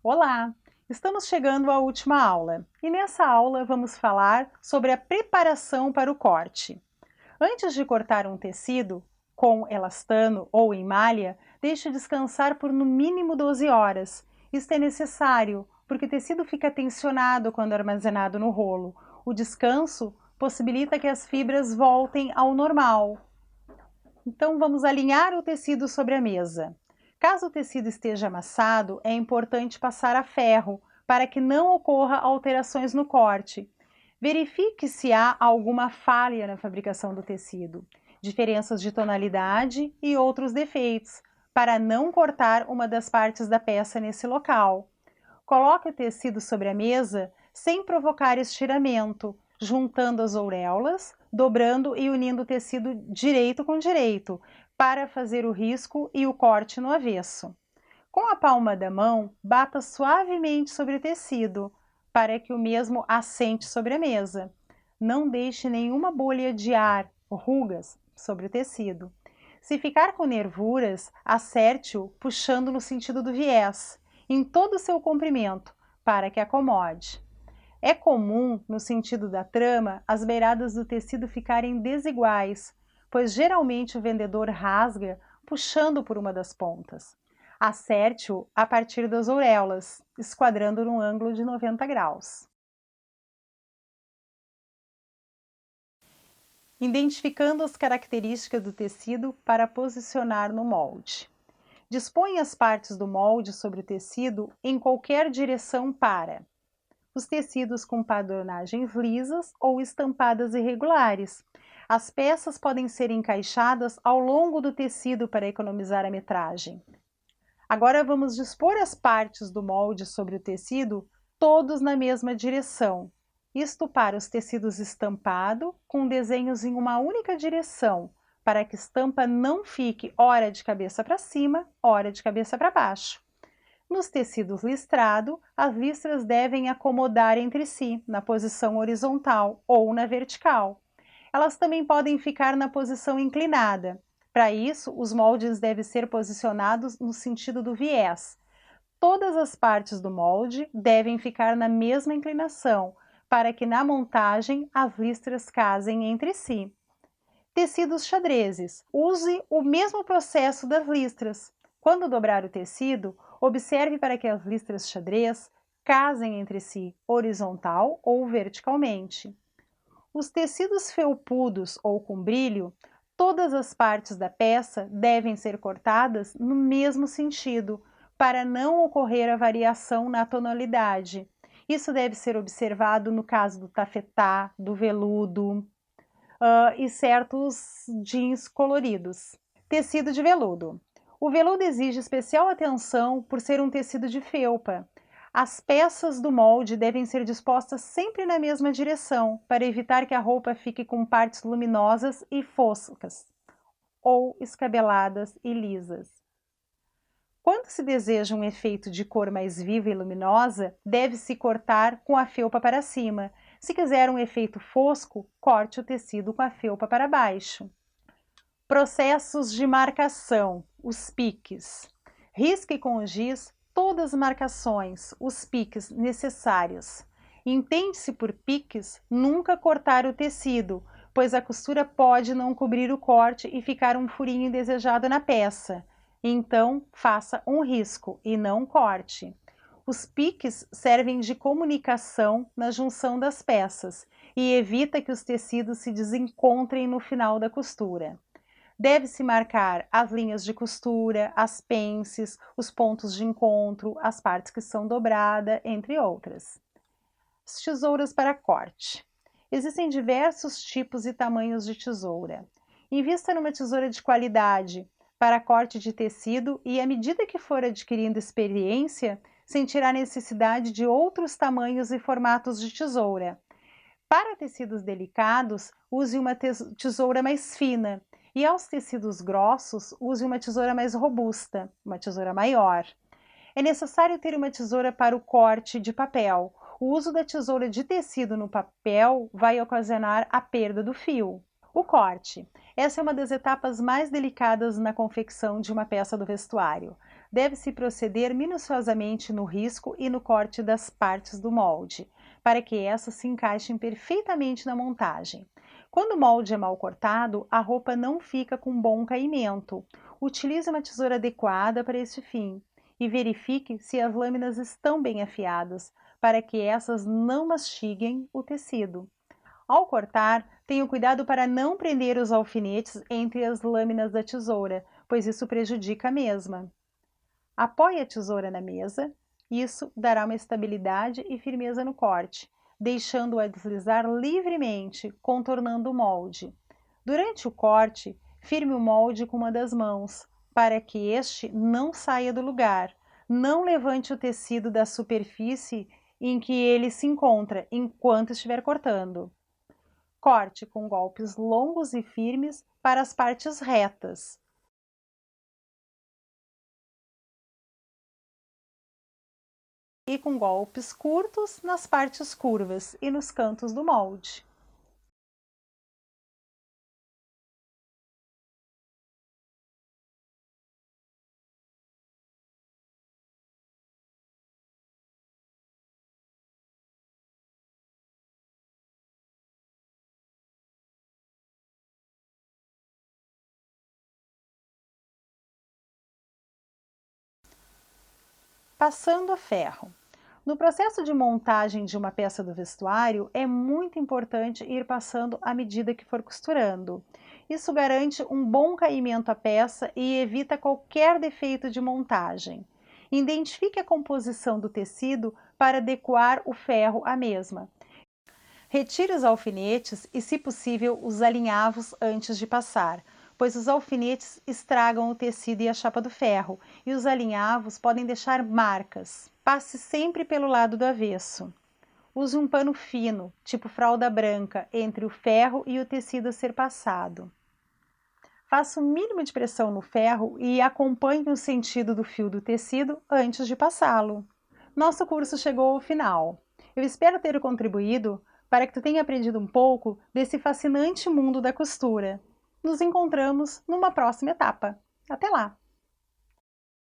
Olá! Estamos chegando à última aula e nessa aula vamos falar sobre a preparação para o corte. Antes de cortar um tecido, com elastano ou em malha, deixe descansar por no mínimo 12 horas. Isto é necessário, porque o tecido fica tensionado quando armazenado no rolo. O descanso possibilita que as fibras voltem ao normal. Então vamos alinhar o tecido sobre a mesa. Caso o tecido esteja amassado, é importante passar a ferro para que não ocorra alterações no corte. Verifique se há alguma falha na fabricação do tecido, diferenças de tonalidade e outros defeitos, para não cortar uma das partes da peça nesse local. Coloque o tecido sobre a mesa sem provocar estiramento, juntando as auréolas, dobrando e unindo o tecido direito com direito, para fazer o risco e o corte no avesso. Com a palma da mão, bata suavemente sobre o tecido, para que o mesmo assente sobre a mesa. Não deixe nenhuma bolha de ar, rugas, sobre o tecido. Se ficar com nervuras, acerte-o puxando no sentido do viés, em todo o seu comprimento, para que acomode. É comum, no sentido da trama, as beiradas do tecido ficarem desiguais, pois geralmente o vendedor rasga puxando por uma das pontas. Acerte-o a partir das auréolas, esquadrando num ângulo de 90 graus. Identificando as características do tecido para posicionar no molde. Dispõe as partes do molde sobre o tecido em qualquer direção para os tecidos com padronagens lisas ou estampadas irregulares. As peças podem ser encaixadas ao longo do tecido para economizar a metragem. Agora vamos dispor as partes do molde sobre o tecido, todos na mesma direção. Isto para os tecidos estampado, com desenhos em uma única direção, para que a estampa não fique ora de cabeça para cima, ora de cabeça para baixo. Nos tecidos listrado, as listras devem acomodar entre si, na posição horizontal ou na vertical. Elas também podem ficar na posição inclinada. Para isso, os moldes devem ser posicionados no sentido do viés. Todas as partes do molde devem ficar na mesma inclinação, para que na montagem as listras casem entre si. Tecidos xadrezes. Use o mesmo processo das listras. Quando dobrar o tecido, observe para que as listras xadrez casem entre si, horizontal ou verticalmente. Os tecidos felpudos ou com brilho, todas as partes da peça devem ser cortadas no mesmo sentido, para não ocorrer a variação na tonalidade. Isso deve ser observado no caso do tafetá, do veludo e certos jeans coloridos. Tecido de veludo. O veludo exige especial atenção por ser um tecido de felpa. As peças do molde devem ser dispostas sempre na mesma direção, para evitar que a roupa fique com partes luminosas e foscas, ou escabeladas e lisas. Quando se deseja um efeito de cor mais viva e luminosa, deve-se cortar com a felpa para cima. Se quiser um efeito fosco, corte o tecido com a felpa para baixo. Processos de marcação, os piques. Risque com o giz todas as marcações, os piques necessários. Entende-se por piques nunca cortar o tecido, pois a costura pode não cobrir o corte e ficar um furinho indesejado na peça. Então, faça um risco e não corte. Os piques servem de comunicação na junção das peças e evita que os tecidos se desencontrem no final da costura. Deve-se marcar as linhas de costura, as pences, os pontos de encontro, as partes que são dobradas, entre outras. As tesouras para corte. Existem diversos tipos e tamanhos de tesoura. Invista numa tesoura de qualidade para corte de tecido e, à medida que for adquirindo experiência, sentirá a necessidade de outros tamanhos e formatos de tesoura. Para tecidos delicados, use uma tesoura mais fina. E aos tecidos grossos, use uma tesoura mais robusta, uma tesoura maior. É necessário ter uma tesoura para o corte de papel. O uso da tesoura de tecido no papel vai ocasionar a perda do fio. O corte. Essa é uma das etapas mais delicadas na confecção de uma peça do vestuário. deve-se proceder minuciosamente no risco e no corte das partes do molde, para que essas se encaixem perfeitamente na montagem. Quando o molde é mal cortado, a roupa não fica com bom caimento. Utilize uma tesoura adequada para este fim e verifique se as lâminas estão bem afiadas, para que essas não mastiguem o tecido. Ao cortar, tenha cuidado para não prender os alfinetes entre as lâminas da tesoura, pois isso prejudica a mesma. Apoie a tesoura na mesa, isso dará uma estabilidade e firmeza no corte, deixando-a deslizar livremente, contornando o molde. Durante o corte, firme o molde com uma das mãos, para que este não saia do lugar. Não levante o tecido da superfície em que ele se encontra enquanto estiver cortando. Corte com golpes longos e firmes para as partes retas. E com golpes curtos nas partes curvas e nos cantos do molde. Passando a ferro. No processo de montagem de uma peça do vestuário, é muito importante ir passando à medida que for costurando. Isso garante um bom caimento à peça e evita qualquer defeito de montagem. Identifique a composição do tecido para adequar o ferro à mesma. Retire os alfinetes e, se possível, os alinhavos antes de passar, pois os alfinetes estragam o tecido e a chapa do ferro, e os alinhavos podem deixar marcas. Passe sempre pelo lado do avesso. Use um pano fino, tipo fralda branca, entre o ferro e o tecido a ser passado. Faça o mínimo de pressão no ferro e acompanhe o sentido do fio do tecido antes de passá-lo. Nosso curso chegou ao final. Eu espero ter contribuído para que tu tenha aprendido um pouco desse fascinante mundo da costura. Nos encontramos numa próxima etapa. Até lá!